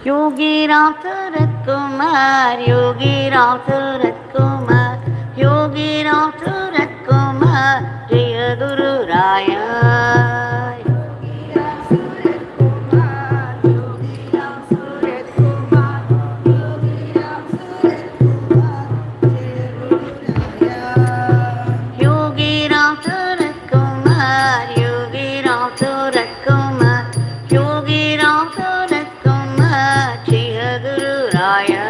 Yogi Ram Surat Kumar, Yogi Ram Surat Kumar, Yogi Ram Surat Kumar, Jaya Guru Raya. Yogi Ram Surat Kumar, Yogi Ram Surat Kumar, Yogi Ram Surat Kumar, Jaya Guru Raya.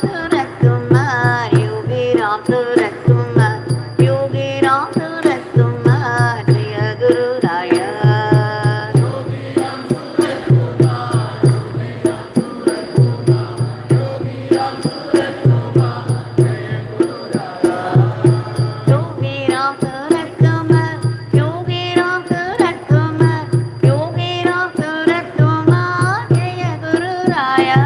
Suratkumar, Yogi Ram Suratkumar, Yogi Ram Suratkumar, Jaya Guru Raya. Yogi Ram Suratkumar, Yogi Ram Suratkumar, Yogi Ram Suratkumar, Jaya Guru Raya.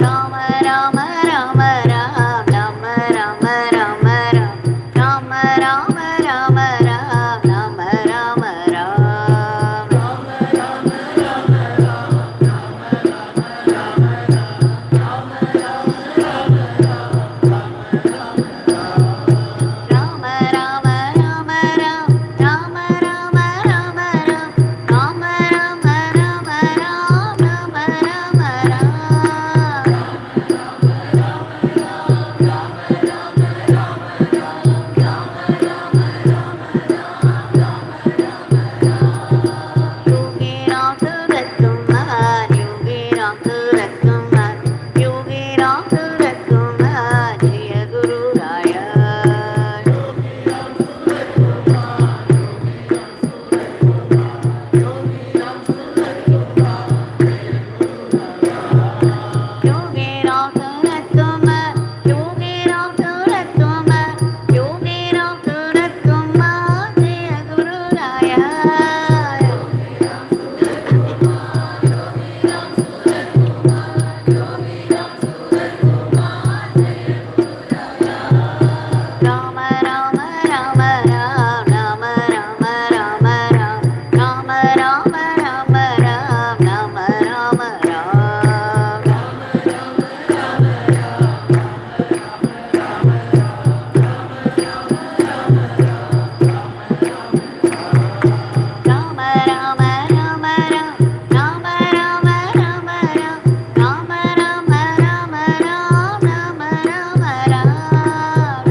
Rama Rama Rama Ram, Rama Rama Rama Ram, Rama Rama Rama Ram, Rama Rama Ram. Rama Rama Rama Ram, Rama Rama Rama Ram, Rama Rama Rama Ram, Rama Rama Ram. Yogi Ram Suratkumar, Yogi Ram Suratkumar, Yogi Ram Suratkumar, Jaya Guru Raya. Yogi Ram Suratkumar, Yogi Ram Suratkumar, Yogi Ram Suratkumar, Jaya Guru Raya. Rama Rama Rama Ram, Rama Rama Rama Ram, Rama Rama Rama Ram, Rama Rama Ram. Rama Rama Rama Ram, Rama Rama Rama Ram, Rama Rama Rama Ram, Rama Rama Ram.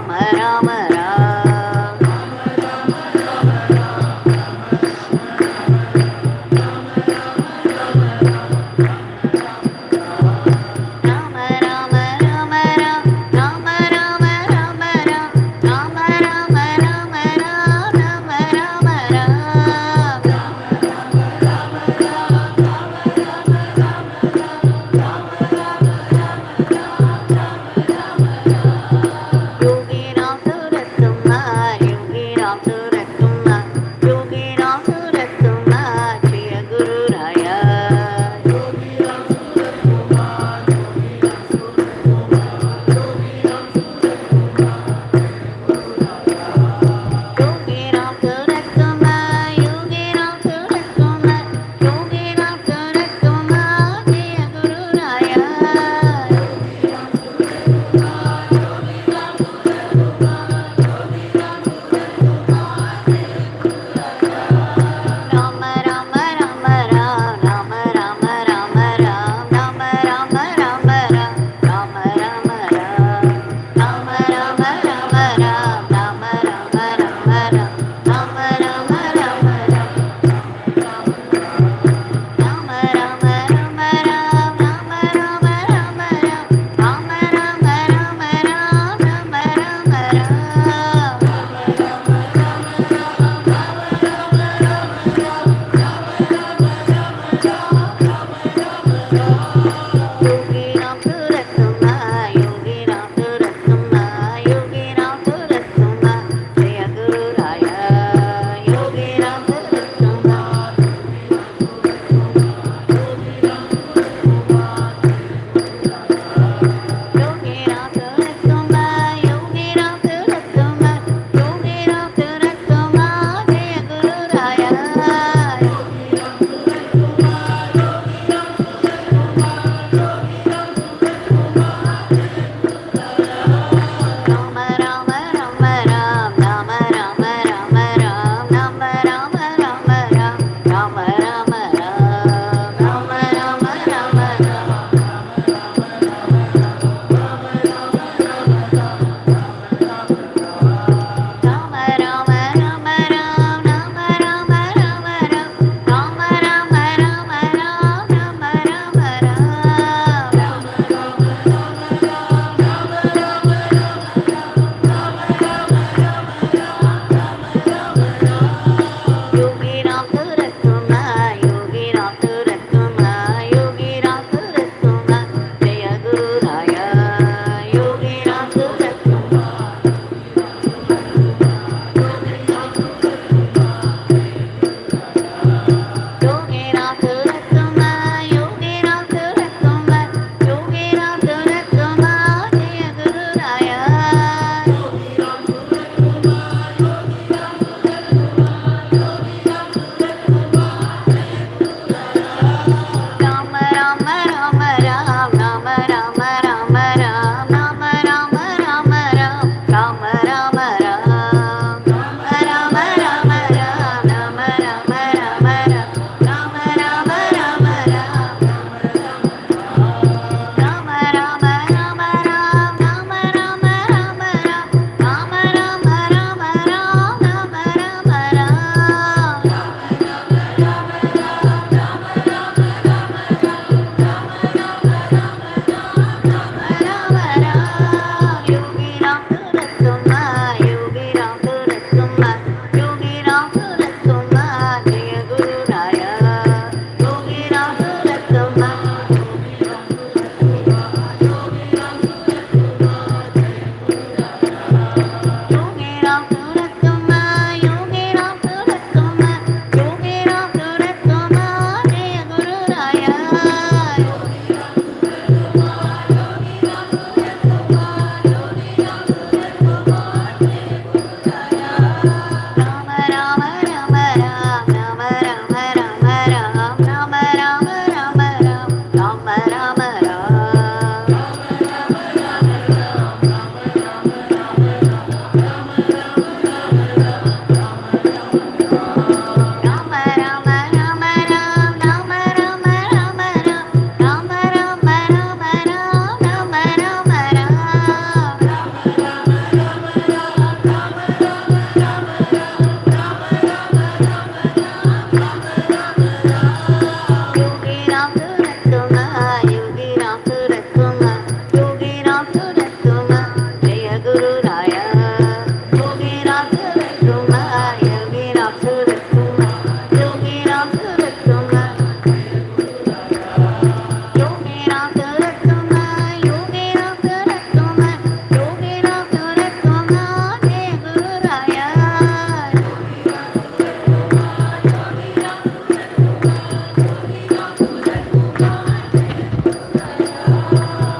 Rama Ram. Rama Rama Rama Ram. Rama Rama Rama Ram. Rama Rama Rama Ram. Rama Rama Ram. யோகி Ram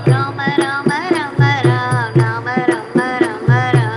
Rama Rama Rama Rama Rama Rama Rama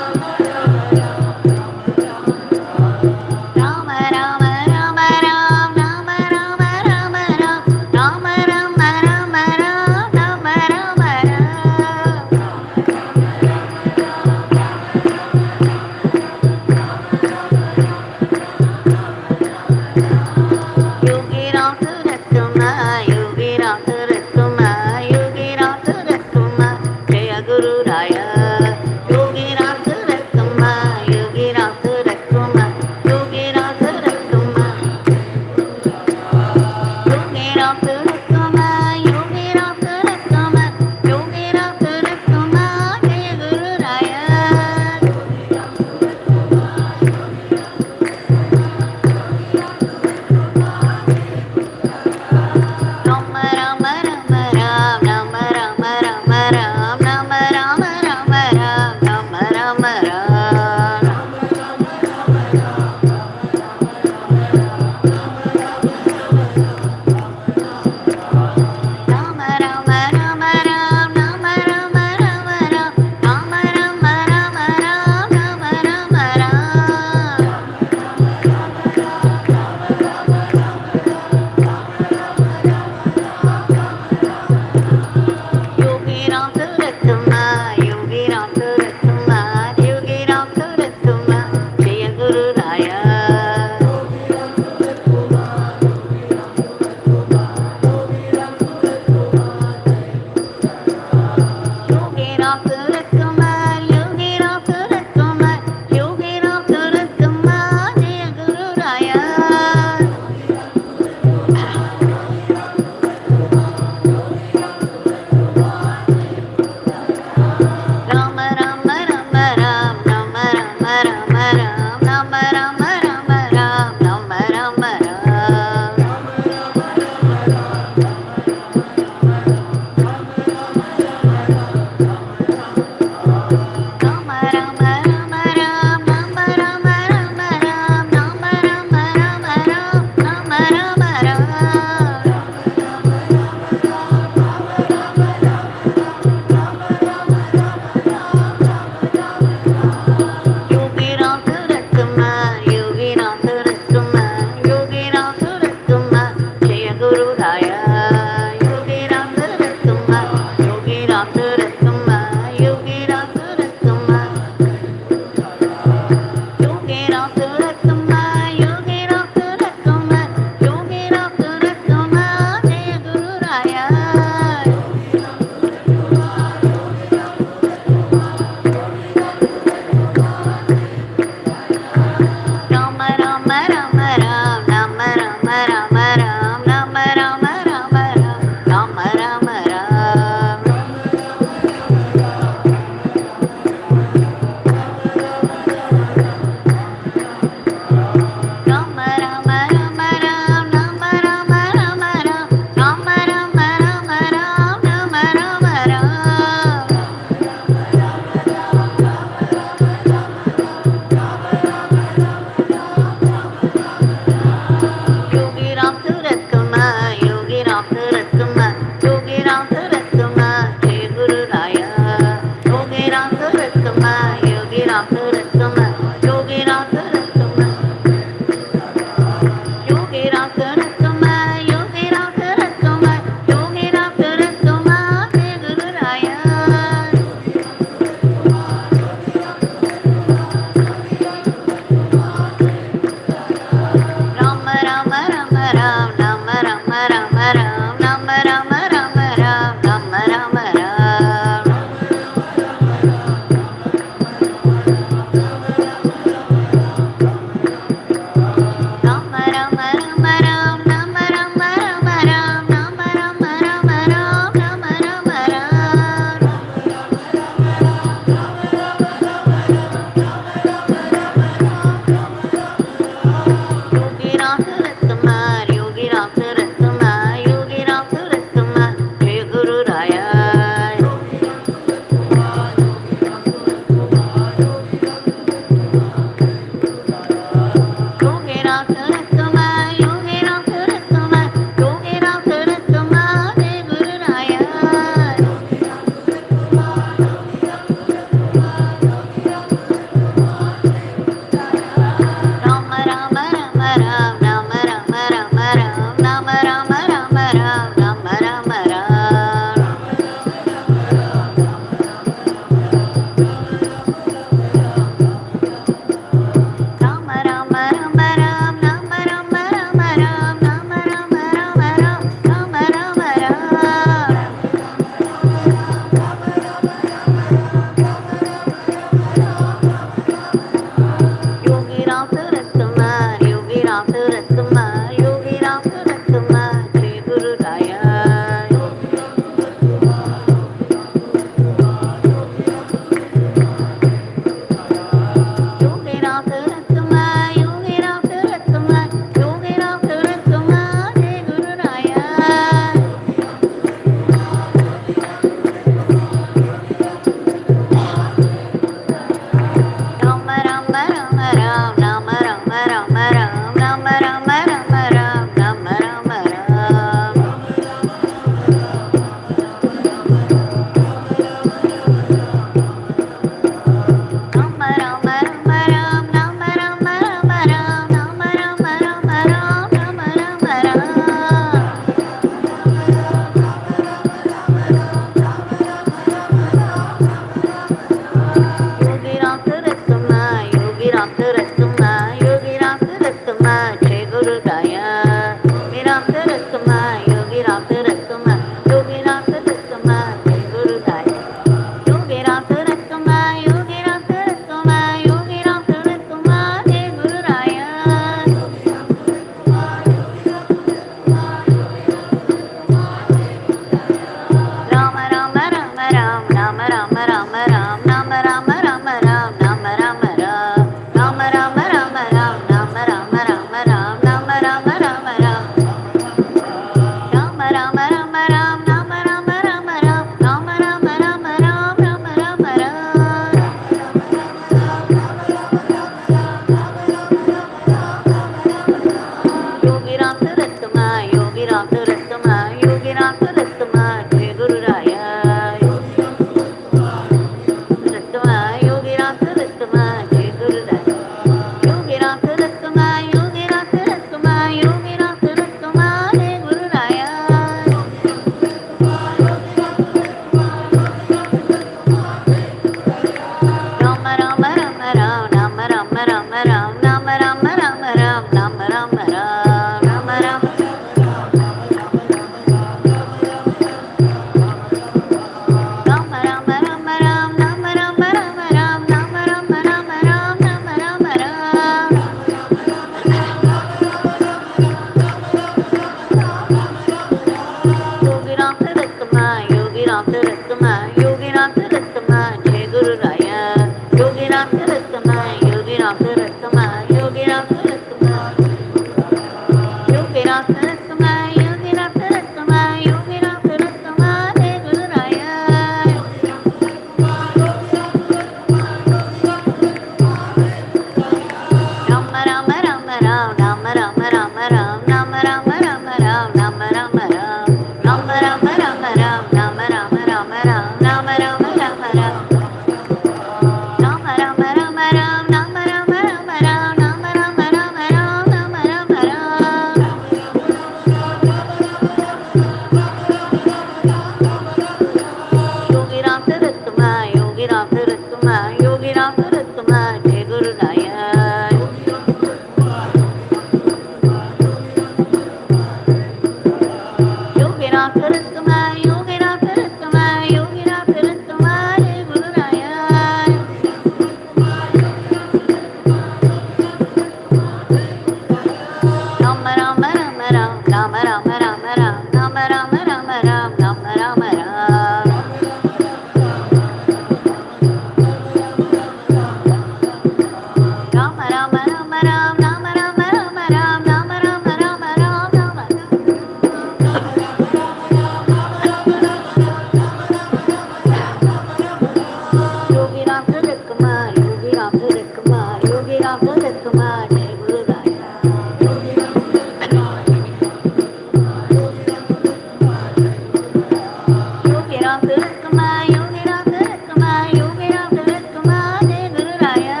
Ram திருக்குமா யோகி ராம் திருக்குமா யோகி ராம் திருக்குமா ஜெய Gururaya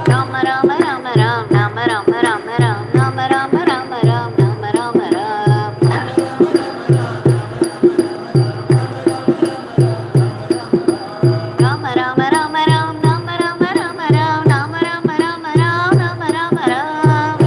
Rama Rama Rama Ram Rama Rama Rama Ram Rama Rama Rama Ram Rama Rama Ram Rama Rama Rama Ram Rama Rama Rama Ram Rama Rama Rama Ram Rama Rama Ram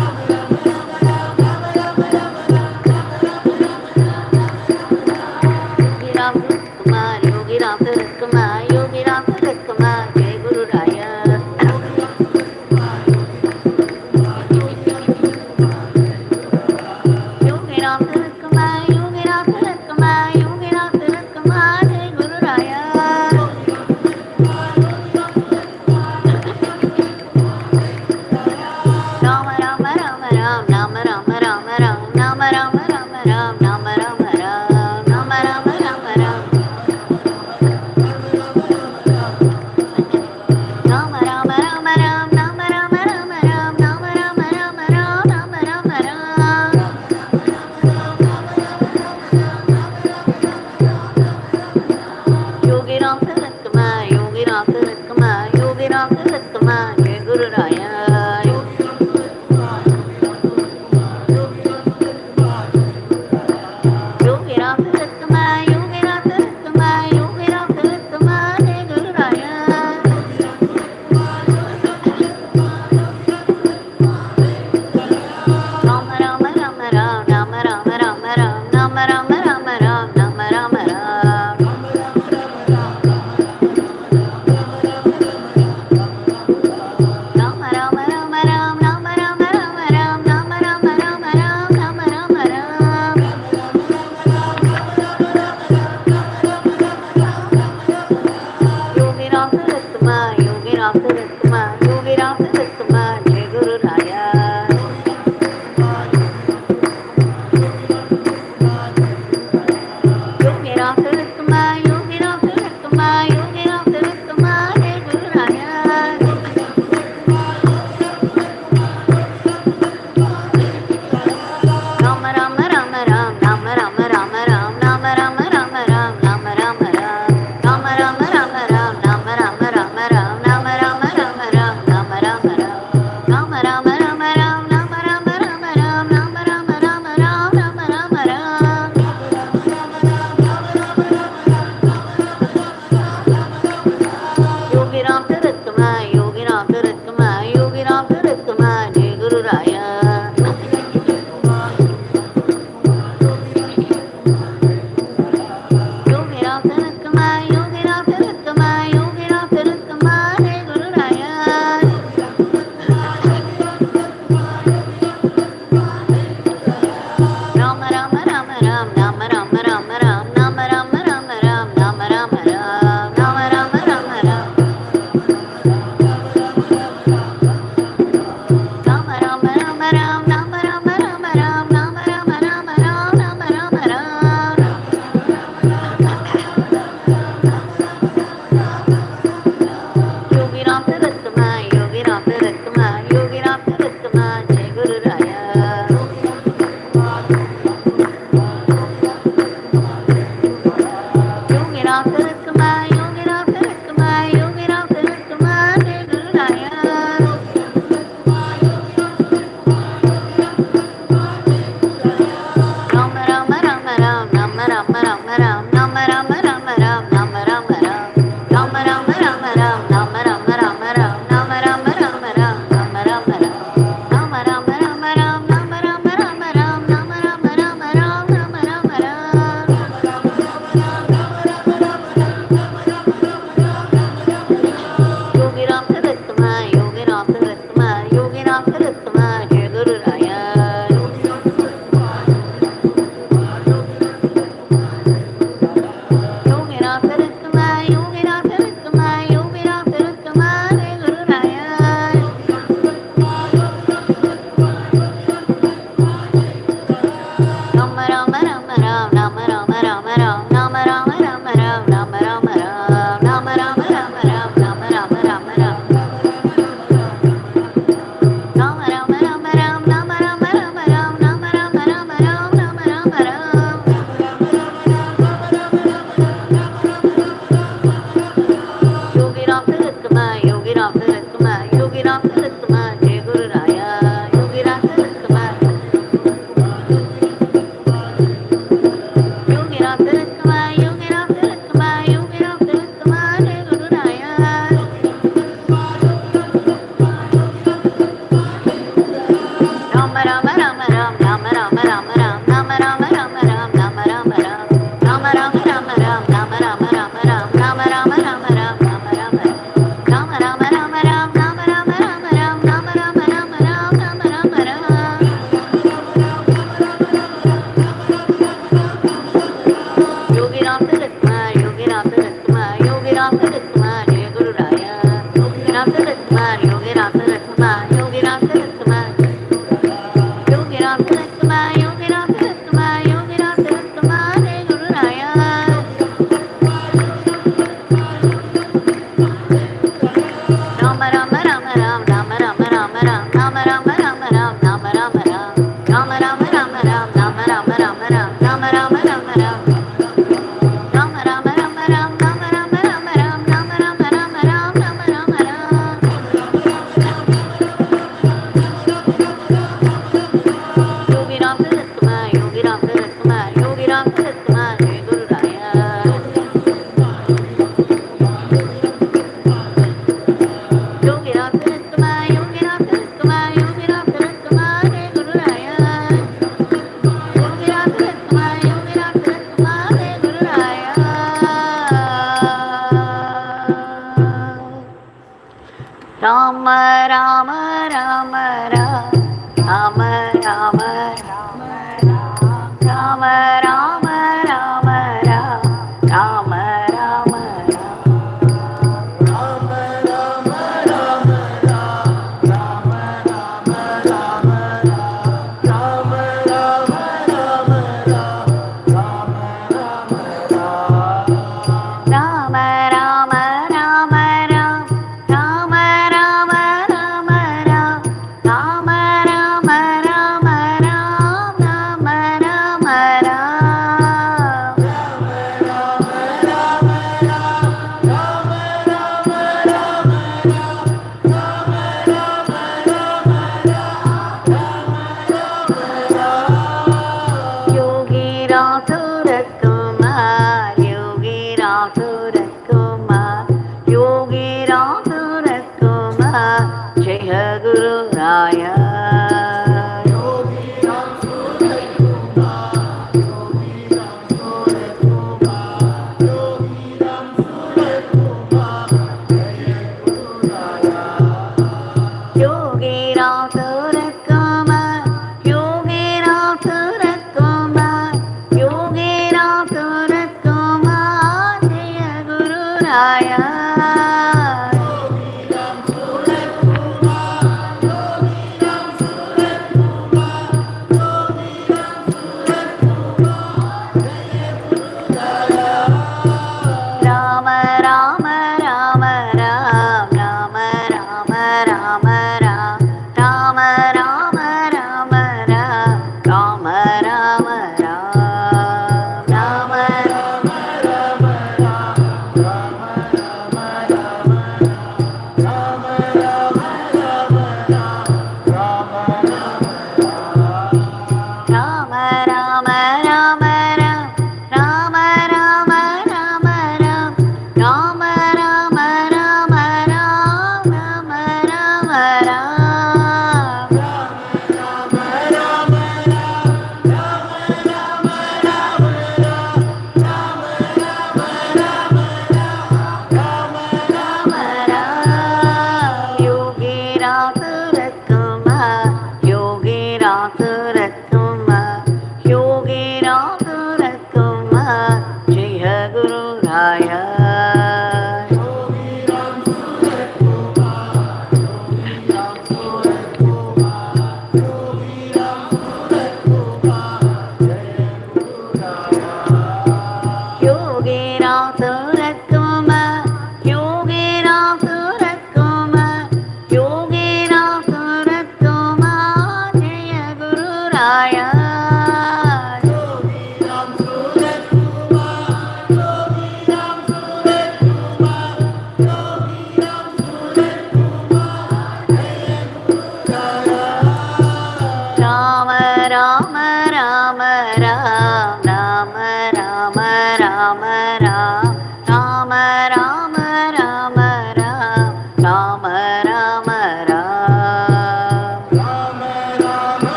Rama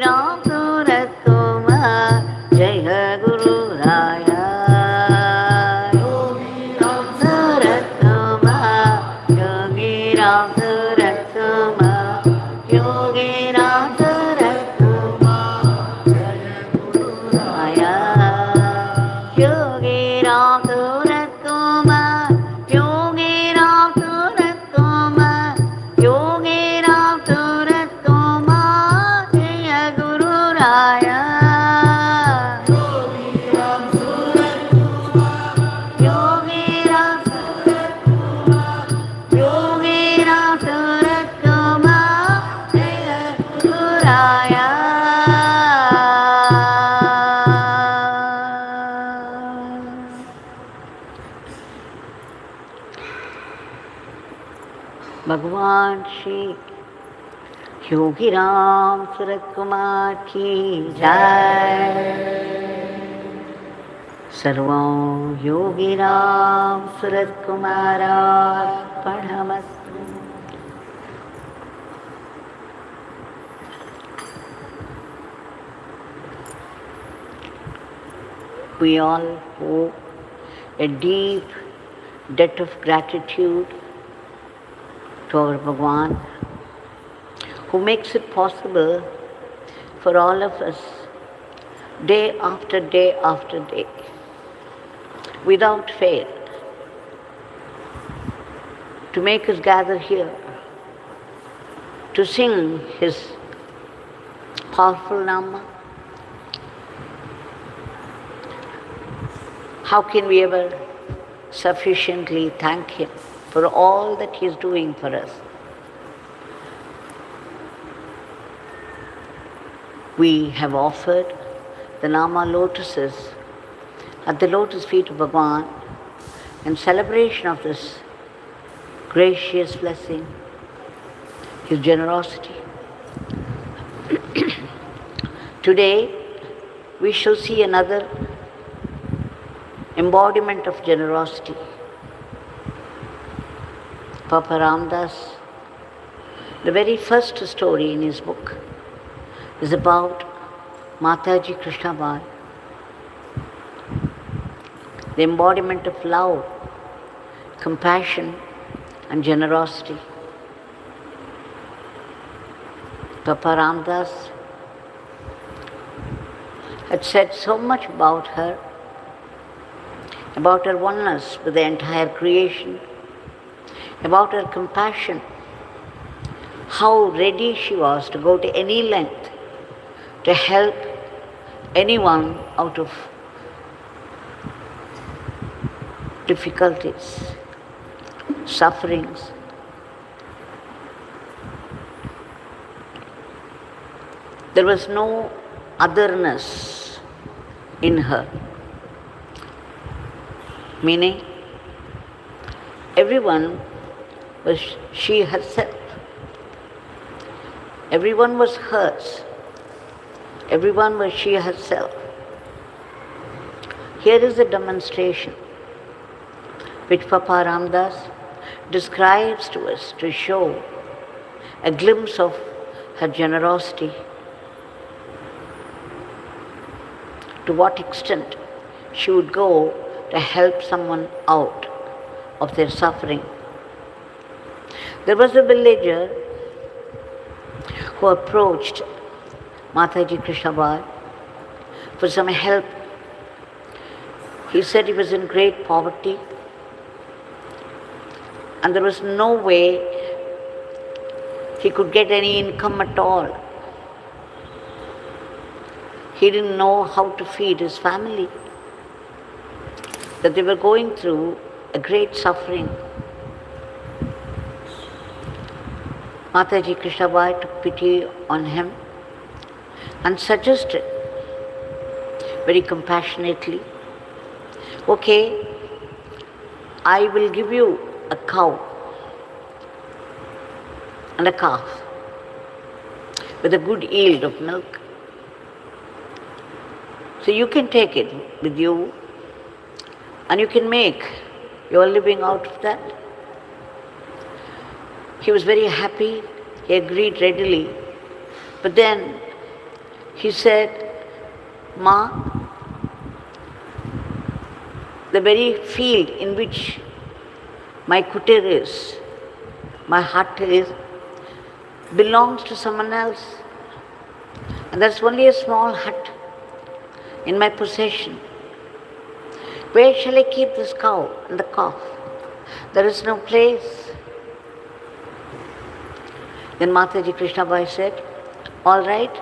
Ram Surat तुमा जय गुरु राया योगी राम सूरत तुमा योगी राम सूरत तुमा योगी राम सूरत तुमा जय गुरु राया योगी राम सूरत तुमा योगी राम सूरत तुमा योगी राम सूरत तुमा जय गुरु राया योगी राम सूरत तुमा योगी राम सूरत तुमा योगी राम सूरत तुमा जय गुरु राया भगवान श्री योगी राम सूरत कुमार की जय। सर्वं Yogi Ram Surat कुमारार्पणमस्तु। We all owe a deep debt of gratitude to our Bhagwan, who makes it possible for all of us, day after day after day, without fail, to make us gather here, to sing his powerful Nama. How can we ever sufficiently thank him for all that he is doing for us? We have offered the Nama lotuses at the lotus feet of Bhagwan in celebration of this gracious blessing, his generosity. Today we shall see another embodiment of generosity. Papa Ramdas, the very first story in his book is about Mataji Krishnabai, the embodiment of love, compassion and generosity. Papa Ramdas had said so much about her oneness with the entire creation, about her compassion, how ready she was to go to any length to help anyone out of difficulties, sufferings. There was no otherness in her, meaning everyone was she herself. Everyone was hers. Everyone was she herself. Here is a demonstration which Papa Ramdas describes to us to show a glimpse of her generosity, to what extent she would go to help someone out of their suffering. There was a villager who approached Mataji Krishnabai for some help. He said he was in great poverty and there was no way he could get any income at all. He didn't know how to feed his family, that they were going through a great suffering. Mataji Krishnabai took pity on him and suggested very compassionately, okay, I will give you a cow and a calf with a good yield of milk. So you can take it with you and you can make your living out of that. He was very happy, he agreed readily, but then He said, Ma, the very field in which my kutir is, my hut is, belongs to someone else. And that's only a small hut in my possession. Where shall I keep this cow and the calf? There is no place. Then Mataji Krishnabai said, all right,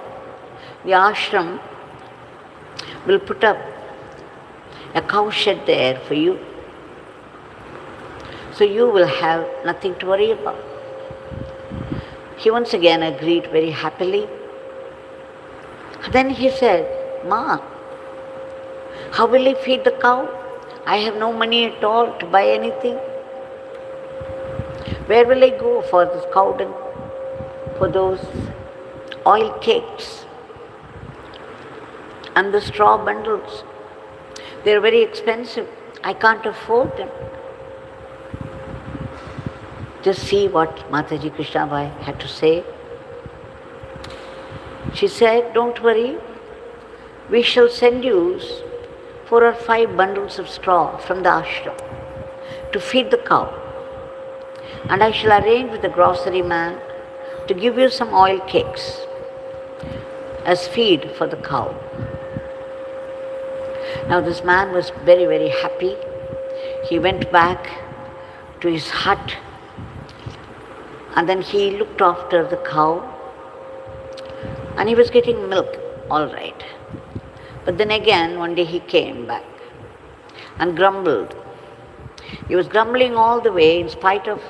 the ashram will put up a cow shed there for you. So you will have nothing to worry about. He once again agreed very happily. Then he said, Ma, how will I feed the cow? I have no money at all to buy anything. Where will I go for this cow dung, for those oil cakes and the straw bundles? They are very expensive. I can't afford them. Just see what Mataji Krishnabai had to say. She said, don't worry, we shall send you 4 or 5 bundles of straw from the ashram to feed the cow. And I shall arrange with the grocery man to give you some oil cakes as feed for the cow. Now this man was very, very happy. He went back to his hut and then he looked after the cow and he was getting milk, all right. But then again, one day he came back and grumbled. He was grumbling all the way in spite of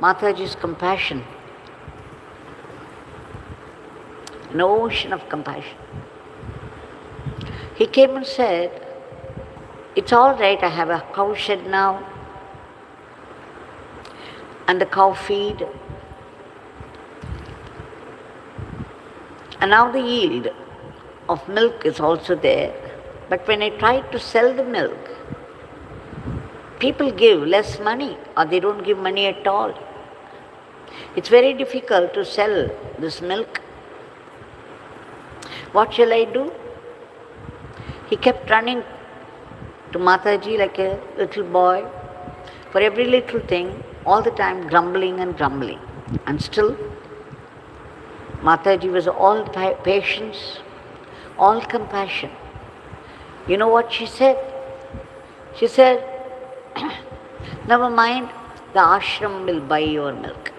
Mataji's compassion, an ocean of compassion. He came and said, it's all right, I have a cow shed now and the cow feed. And now the yield of milk is also there. But when I try to sell the milk, people give less money or they don't give money at all. It's very difficult to sell this milk. What shall I do? He kept running to Mataji like a little boy for every little thing, all the time grumbling and grumbling. And still, Mataji was all patience, all compassion. You know what she said? She said, never mind, the ashram will buy your milk.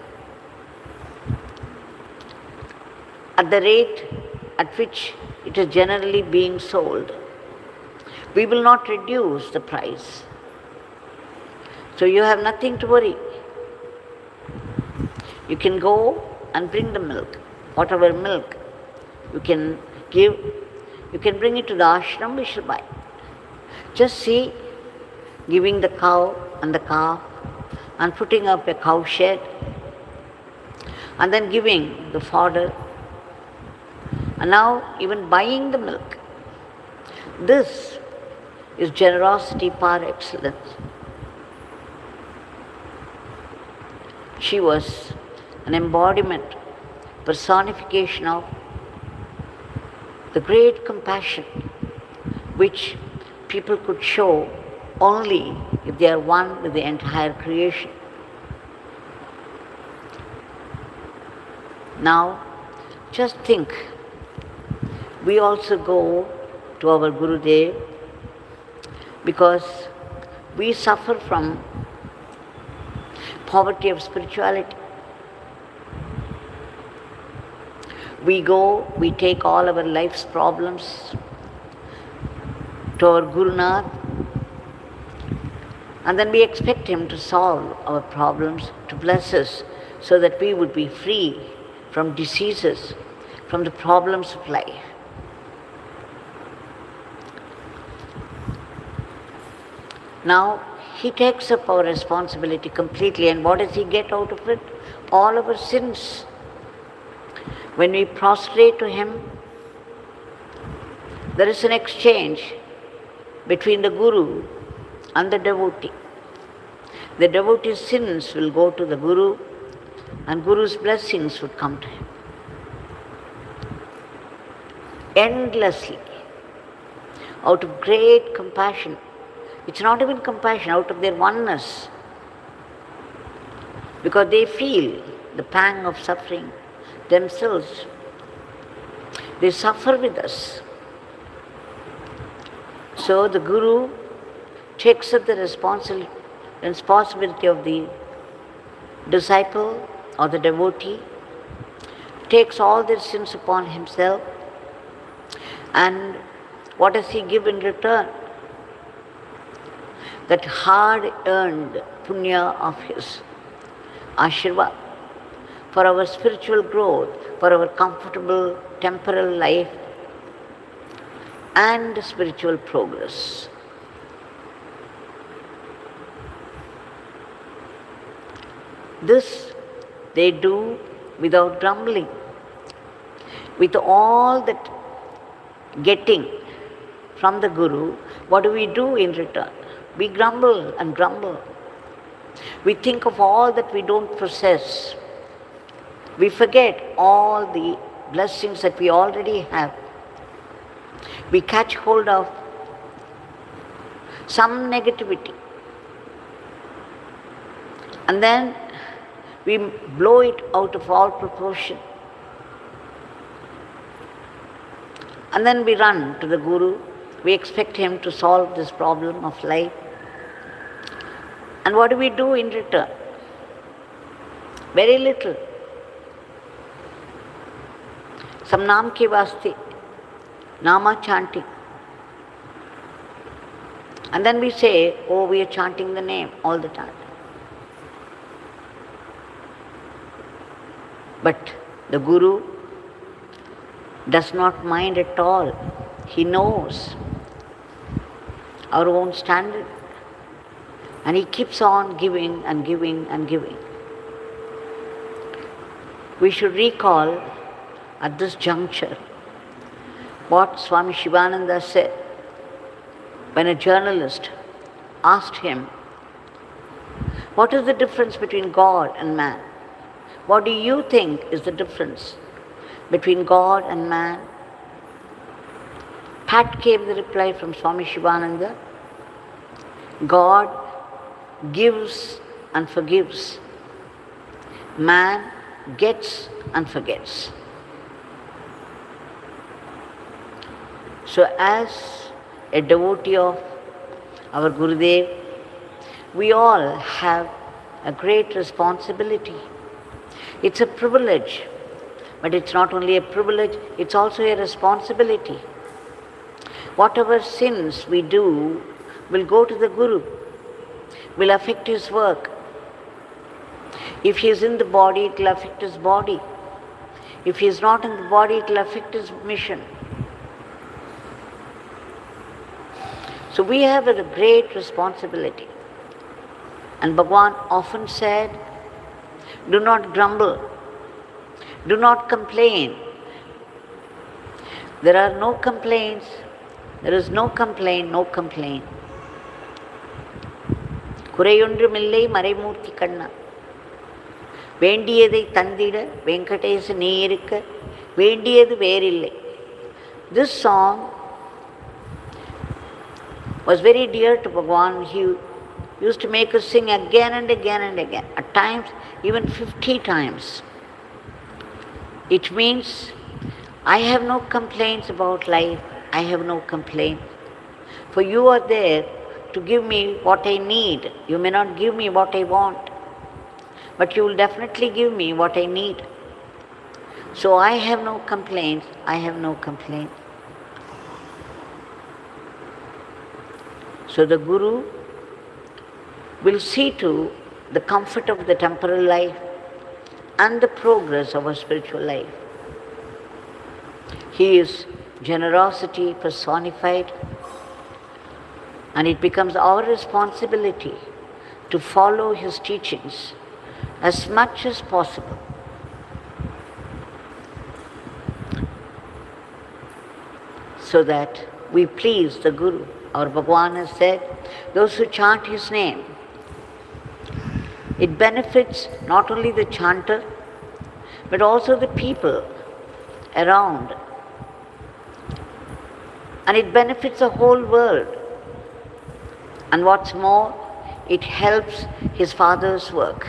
At the rate at which it is generally being sold, we will not reduce the price. So you have nothing to worry. You can go and bring the milk. Whatever milk you can give, you can bring it to the ashram, we shall buy. Just see, giving the cow and the calf and putting up a cow shed and then giving the fodder and now even buying the milk. This is generosity par excellence. She was an embodiment, personification of the great compassion which people could show only if they are one with the entire creation. Now, just think, we also go to our Gurudev because we suffer from poverty of spirituality. We go, we take all our life's problems to our Gurunath, and then we expect him to solve our problems, to bless us, so that we would be free from diseases, from the problems of life. Now, he takes up our responsibility completely, and what does he get out of it? All our sins. When we prostrate to him, there is an exchange between the Guru and the devotee. The devotee's sins will go to the Guru, and Guru's blessings would come to him. endlessly, out of great compassion. It's not even compassion, out of their oneness, because they feel the pang of suffering themselves. They suffer with us. So the Guru takes up the responsibility of the disciple or the devotee, takes all their sins upon himself, and what does he give in return? That hard-earned punya of his, Ashirvad, for our spiritual growth, for our comfortable temporal life and spiritual progress. This they do without grumbling. With all that getting from the Guru, what do we do in return? We grumble and grumble. We think of all that we don't possess. We forget all the blessings that we already have. We catch hold of some negativity, and then we blow it out of all proportion. And then we run to the Guru. We expect him to solve this problem of life. And what do we do in return? Very little. Some naam ke vaste, nama chanting. And then we say, oh, we are chanting the name all the time. But the Guru does not mind at all. He knows our own standard. And he keeps on giving and giving and giving. We should recall at this juncture what Swami Shivananda said when a journalist asked him, what is the difference between God and man? What do you think is the difference between God and man? Pat gave the reply from Swami Shivananda, God gives and forgives. Man gets and forgets. So as a devotee of our Gurudev, we all have a great responsibility. It's a privilege, but it's not only a privilege, it's also a responsibility. Whatever sins we do will go to the Guru, will affect his work. If he is in the body, it will affect his body. If he is not in the body, it will affect his mission. So we have a great responsibility. And Bhagavan often said, do not grumble, do not complain. There are no complaints, there is no complaint, no complaint. குறையொன்றுமில்லை மறைமூர்த்தி கண்ணா, வேண்டியதை தந்திட வெங்கடேச நீ இருக்க, வேண்டியது வேறில்லை. This song was very dear to Bhagavan. He used to make us sing again and again and again, at times even 50 times. It means, I have no complaints about life, I have no complaints. For you are there to give me what I need. You may not give me what I want, but you will definitely give me what I need. So I have no complaints, I have no complaints. So the Guru will see to the comfort of the temporal life and the progress of our spiritual life. He is generosity personified, and it becomes our responsibility to follow his teachings as much as possible. So that we please the Guru. Our Bhagavan has said, those who chant his name, it benefits not only the chanter, but also the people around and it benefits the whole world. And what's more, it helps his father's work.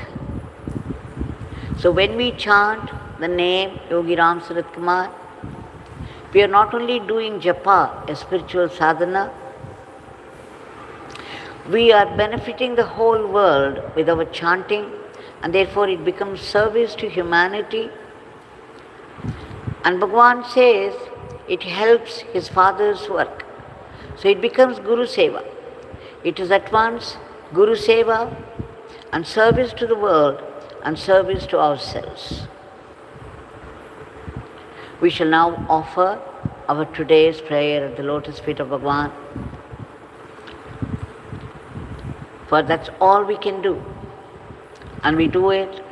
So when we chant the name Yogi Ram Sarat Kumar, we are not only doing japa, a spiritual sadhana, we are benefiting the whole world with our chanting, and therefore it becomes service to humanity. And Bhagavan says it helps his father's work. So it becomes Guru Seva. It is at once Guru Seva and service to the world and service to ourselves. We shall now offer our today's prayer at the lotus feet of Bhagavan. For that's all we can do. And we do it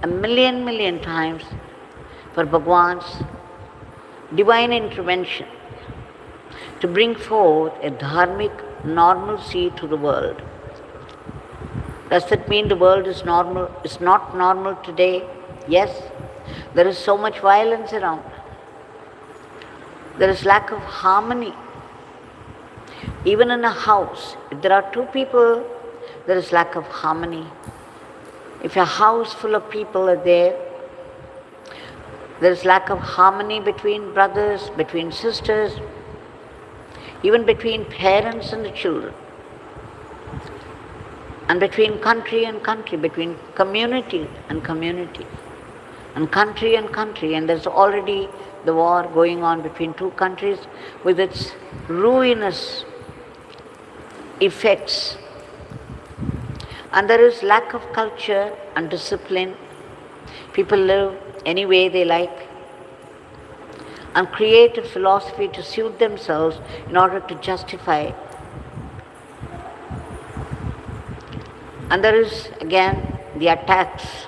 a million times for Bhagavan's divine intervention to bring forth a dharmic normalcy to the world. Does that mean the world is normal? Is not normal today? Yes, there is so much violence around. There is lack of harmony. Even in a house, if there are two people, there is lack of harmony. If a house full of people are there is lack of harmony between brothers, between sisters, even between parents and the children, and between country and country, between community and community, and country and country. And there's already the war going on between two countries with its ruinous effects. And there is lack of culture and discipline. People live any way they like and create a philosophy to suit themselves in order to justify. And there is again the attacks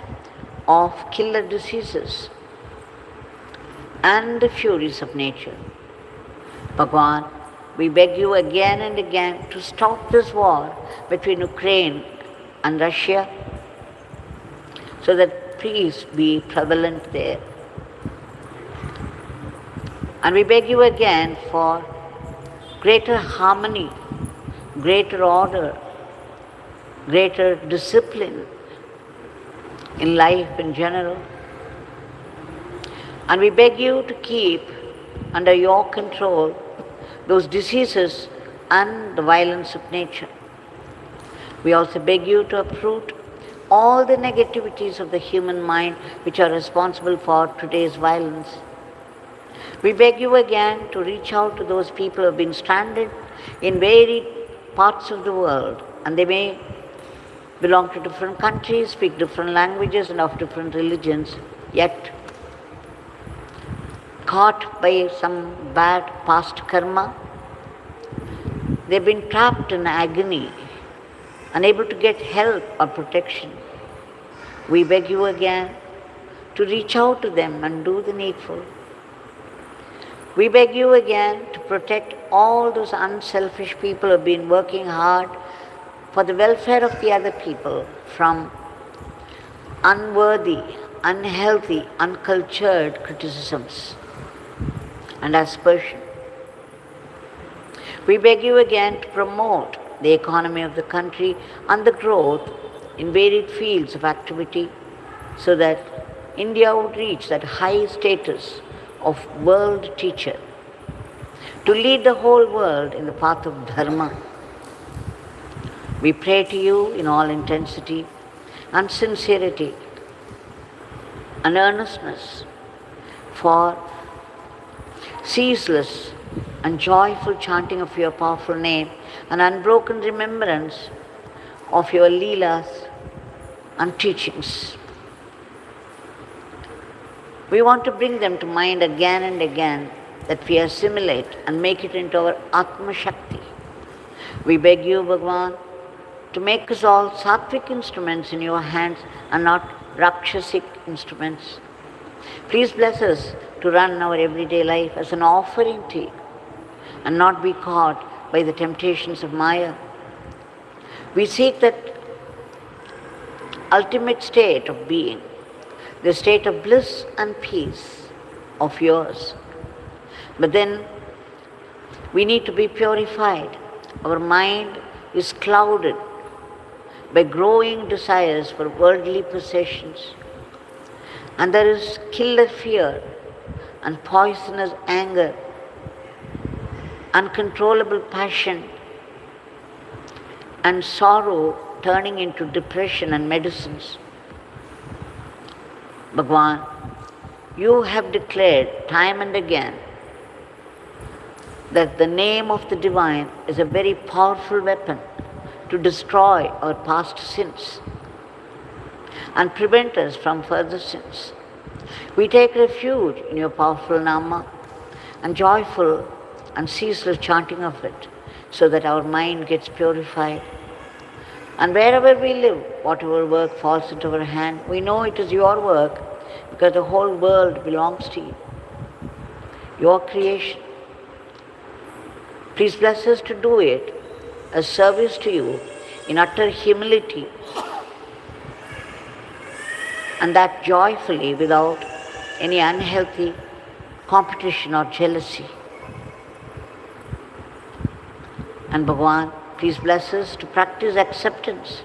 of killer diseases and the furies of nature. Bhagavan, we beg you again and again to stop this war between Ukraine and Russia so that peace be prevalent there. And we beg you again for greater harmony, greater order, greater discipline in life in general. And we beg you to keep under your control those diseases and the violence of nature. We also beg you to uproot all the negativities of the human mind which are responsible for today's violence. We beg you again to reach out to those people who have been stranded in varied parts of the world, and they may belong to different countries, speak different languages and of different religions, yet caught by some bad past karma, they've been trapped in agony, unable to get help or protection. We beg you again to reach out to them and do the needful. We beg you again to protect all those unselfish people who have been working hard for the welfare of the other people from unworthy, unhealthy, uncultured criticisms and aspersion. We beg you again to promote the economy of the country and the growth in varied fields of activity so that India would reach that high status of world teacher, to lead the whole world in the path of dharma. We pray to you in all intensity and sincerity and earnestness for ceaseless and joyful chanting of your powerful name and unbroken remembrance of your leelas and teachings. We want to bring them to mind again and again, that we assimilate and make it into our Atma Shakti. We beg you, Bhagavan, to make us all sattvic instruments in your hands and not rakshasic instruments. Please bless us to run our everyday life as an offering to you and not be caught by the temptations of Maya. We seek that ultimate state of being, the state of bliss and peace of yours. But then We need to be purified. Our mind is clouded by growing desires for worldly possessions. And there is killer fear and poisonous anger, uncontrollable passion, and sorrow turning into depression and medicines. Bhagwan, you have declared time and again that the name of the Divine is a very powerful weapon to destroy our past sins and prevent us from further sins. We take refuge in your powerful Nama and joyful and ceaseless chanting of it so that our mind gets purified. And wherever we live, whatever work falls into our hand, we know it is your work because the whole world belongs to you, your creation. Please bless us to do it as service to you in utter humility, and that joyfully without any unhealthy competition or jealousy. And Bhagwan, please bless us to practice acceptance.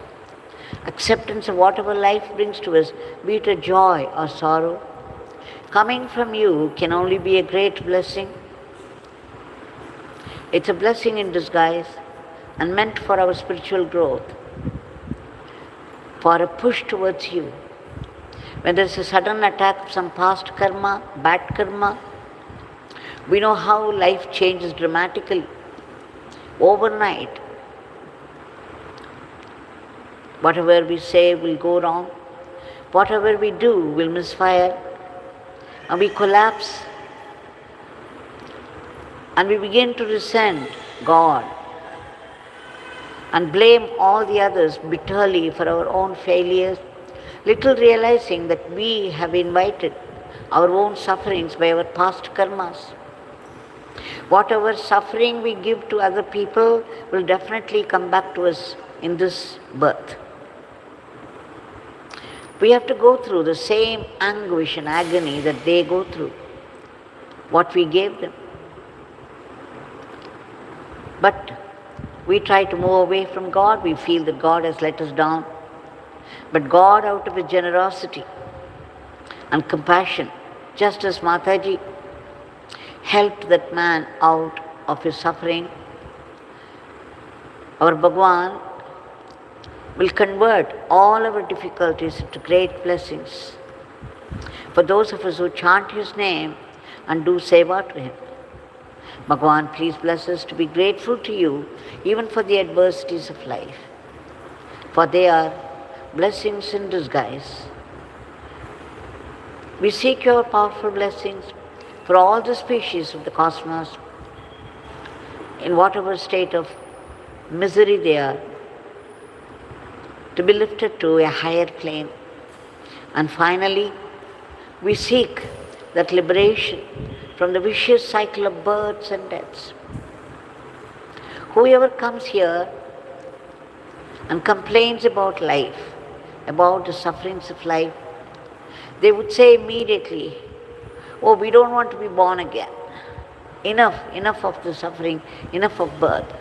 Acceptance of whatever life brings to us, be it a joy or sorrow. Coming from you can only be a great blessing. It's a blessing in disguise and meant for our spiritual growth, for a push towards you. When there's a sudden attack of some past karma, bad karma, we know how life changes dramatically, overnight. Whatever we say will go wrong, whatever we do will misfire, and we collapse, and we begin to resent God and blame all the others bitterly for our own failures, little realizing that we have invited our own sufferings by our past karmas. Whatever suffering we give to other people will definitely come back to us in this birth. We have to go through the same anguish and agony that they go through, what we gave them. But we try to move away from God. We feel that God has let us down. But God, out of His generosity and compassion, just as Mataji helped that man out of his suffering, our Bhagwan will convert all our difficulties into great blessings for those of us who chant His name and do seva to Him. Bhagwan, please bless us to be grateful to you even for the adversities of life, for they are blessings in disguise. We seek your powerful blessings for all the species of the cosmos, in whatever state of misery they are, to be lifted to a higher plane. And finally, we seek that liberation from the vicious cycle of births and deaths. Whoever comes here and complains about life, about the sufferings of life, they would say immediately, oh, we don't want to be born again. Enough of the suffering, enough of birth.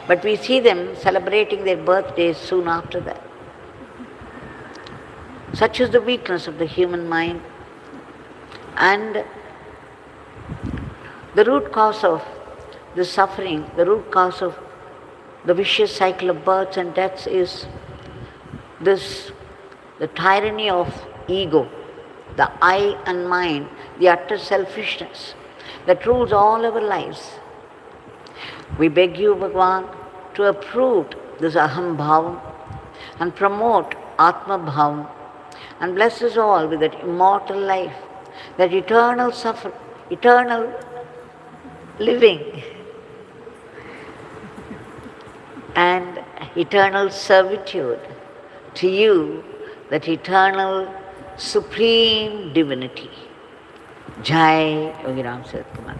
But we see them celebrating their birthdays soon after that. Such is the weakness of the human mind. And the root cause of the suffering, the root cause of the vicious cycle of births and deaths is this, the tyranny of ego, the I and mine, the utter selfishness that rules all our lives. We beg you, Bhagwan, to uproot this aham bhavam and promote atma bhavam and bless us all with that immortal life, that eternal living and eternal servitude to you, that eternal supreme divinity. Jai Yogi Ram Sarat Kumar.